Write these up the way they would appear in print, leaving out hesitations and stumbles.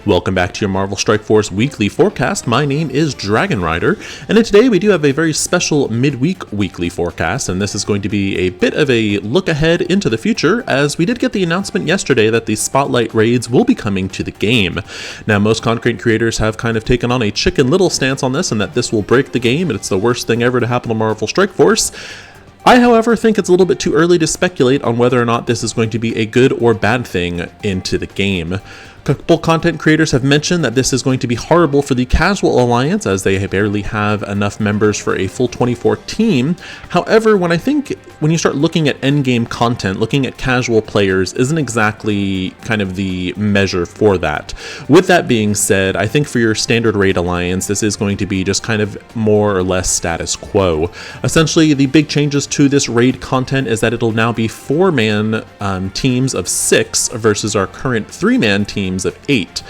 Welcome back to your Marvel Strike Force weekly forecast. My name is Dragon Rider, and today we do have a very special midweek weekly forecast, and this is going to be a bit of a look ahead into the future, as we did get the announcement yesterday that the SpotLight raids will be coming to the game. Now, most content creators have kind of taken on a Chicken Little stance on this, and that this will break the game, and it's the worst thing ever to happen to Marvel Strike Force. I, however, think it's a little bit too early to speculate on whether or not this is going to be a good or bad thing into the game. A couple content creators have mentioned that this is going to be horrible for the casual alliance, as they barely have enough members for a full 24 team. However, when you start looking at endgame content, looking at casual players isn't exactly kind of the measure for that. With that being said, I think for your standard raid alliance, this is going to be just kind of more or less status quo. Essentially, the big changes to this raid content is that it'll now be 4-man teams of 6 versus our current 3-man teams of 8.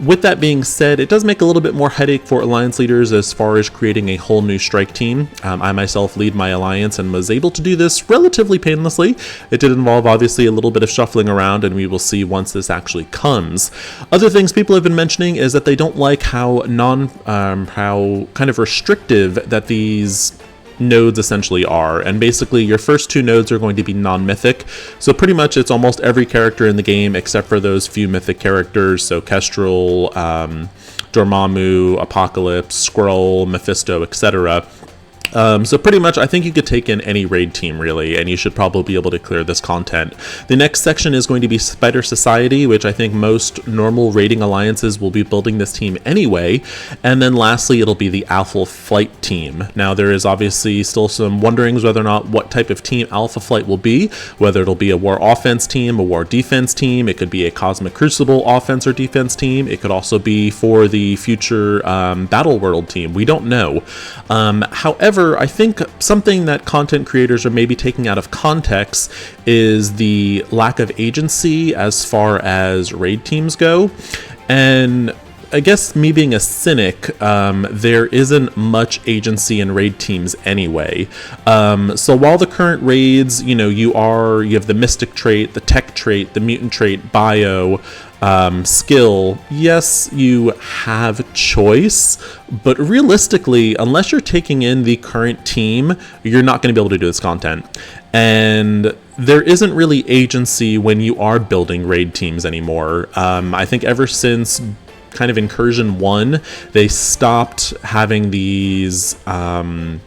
With that being said, it does make a little bit more headache for alliance leaders as far as creating a whole new strike team. I myself lead my alliance and was able to do this relatively painlessly. It did involve obviously a little bit of shuffling around, and we will see once this actually comes. Other things people have been mentioning is that they don't like how kind of restrictive that these nodes essentially are, and basically your first 2 nodes are going to be non-mythic, so pretty much it's almost every character in the game except for those few mythic characters, so Kestrel, Dormammu, Apocalypse, Skrull, Mephisto, etc. So pretty much I think you could take in any raid team really, and you should probably be able to clear this content. The next section is going to be Spider Society, which I think most normal raiding alliances will be building this team anyway, and then lastly it'll be the Alpha Flight team. Now there is obviously still some wonderings whether or not what type of team Alpha Flight will be, whether it'll be a war offense team, a war defense team, it could be a Cosmic Crucible offense or defense team, it could also be for the future Battle World team, we don't know. However, I think something that content creators are maybe taking out of context is the lack of agency as far as raid teams go. And I guess me being a cynic, there isn't much agency in raid teams anyway. So while the current raids, you have the mystic trait, the tech trait, the mutant trait, bio, skill, yes, you have choice, but realistically, unless you're taking in the current team, you're not going to be able to do this content. And there isn't really agency when you are building raid teams anymore. I think ever since kind of Incursion 1, they stopped having these theory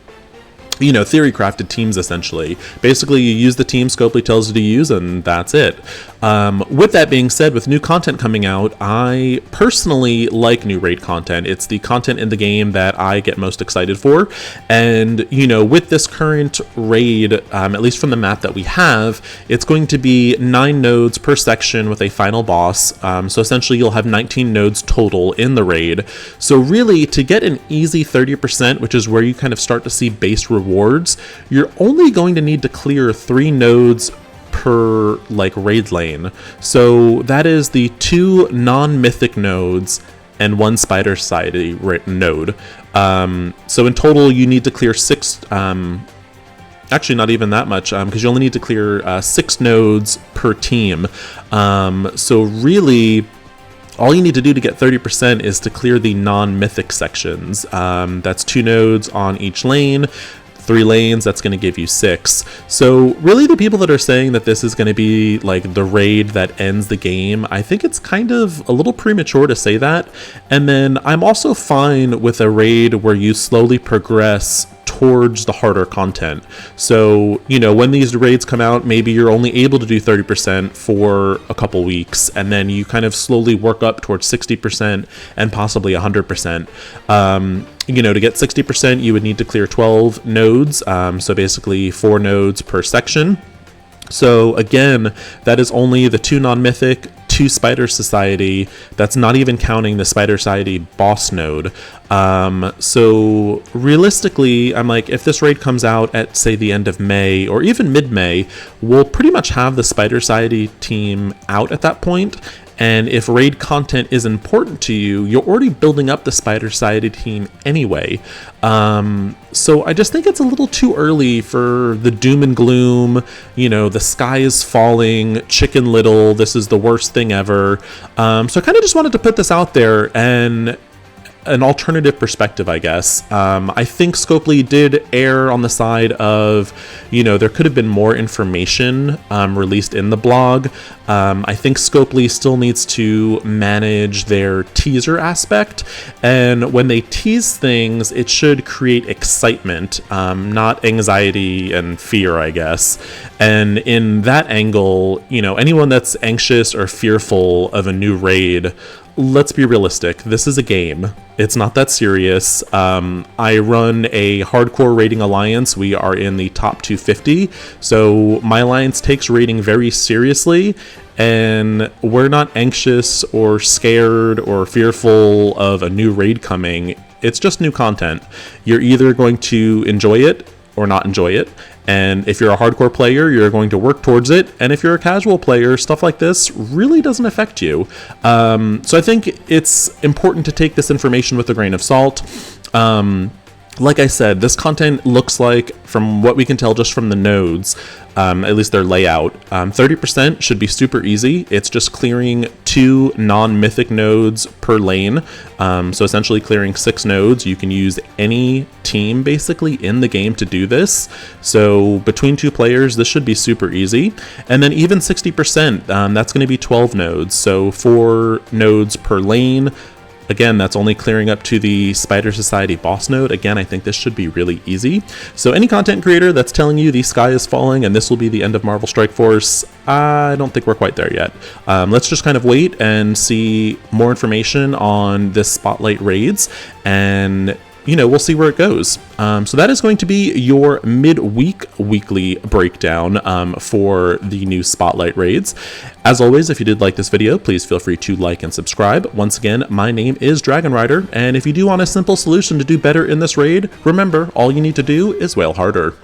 crafted teams essentially. Basically, you use the team Scopely tells you to use, and that's it. With that being said, with new content coming out, I personally like new raid content. It's the content in the game that I get most excited for. And, with this current raid, at least from the map that we have, it's going to be 9 nodes per section with a final boss. So essentially, you'll have 19 nodes total in the raid. So really, to get an easy 30%, which is where you kind of start to see base rewards, you're only going to need to clear 3 nodes per raid lane. So that is the 2 non-mythic nodes and 1 Spider Society node. So in total you need to clear 6, actually not even that much, because you only need to clear 6 nodes per team. So really all you need to do to get 30% is to clear the non-mythic sections. That's 2 nodes on each lane, 3 lanes, that's going to give you 6. So really the people that are saying that this is going to be like the raid that ends the game, I think it's kind of a little premature to say that. And then I'm also fine with a raid where you slowly progress towards the harder content. So, when these raids come out, maybe you're only able to do 30% for a couple weeks, and then you kind of slowly work up towards 60% and possibly 100%. To get 60%, you would need to clear 12 nodes, so basically 4 nodes per section. So again, that is only the 2 non-mythic, 2 Spider Society. That's not even counting the Spider Society boss node. So realistically, I'm like, if this raid comes out at, say, the end of May or even mid-May, we'll pretty much have the Spider Society team out at that point. And if raid content is important to you, you're already building up the spider-sided team anyway. So I just think it's a little too early for the doom and gloom, the sky is falling, Chicken Little, this is the worst thing ever. So I kind of just wanted to put this out there and an alternative perspective, I guess. I think Scopely did err on the side of, there could have been more information released in the blog. I think Scopely still needs to manage their teaser aspect, and when they tease things, it should create excitement, not anxiety and fear, I guess. And in that angle, anyone that's anxious or fearful of a new raid, let's be realistic. This is a game. It's not that serious. I run a hardcore raiding alliance. We are in the top 250. So my alliance takes raiding very seriously, and we're not anxious or scared or fearful of a new raid coming. It's just new content. You're either going to enjoy it or not enjoy it. And if you're a hardcore player, you're going to work towards it. And if you're a casual player, stuff like this really doesn't affect you. So I think it's important to take this information with a grain of salt. Like I said, this content looks like, from what we can tell just from the nodes, at least their layout, 30% should be super easy. It's just clearing 2 non-mythic nodes per lane. So essentially clearing 6 nodes. You can use any team basically in the game to do this. So between 2 players, this should be super easy. And then even 60%, that's going to be 12 nodes. So 4 nodes per lane. Again, that's only clearing up to the Spider Society boss node. Again, I think this should be really easy. So any content creator that's telling you the sky is falling and this will be the end of Marvel Strike Force, I don't think we're quite there yet. Let's just kind of wait and see more information on this Spotlight raids, and we'll see where it goes. So that is going to be your midweek weekly breakdown for the new Spotlight raids. As always, if you did like this video, please feel free to like and subscribe. Once again, my name is Dragon Rider, and if you do want a simple solution to do better in this raid, remember, all you need to do is wail harder.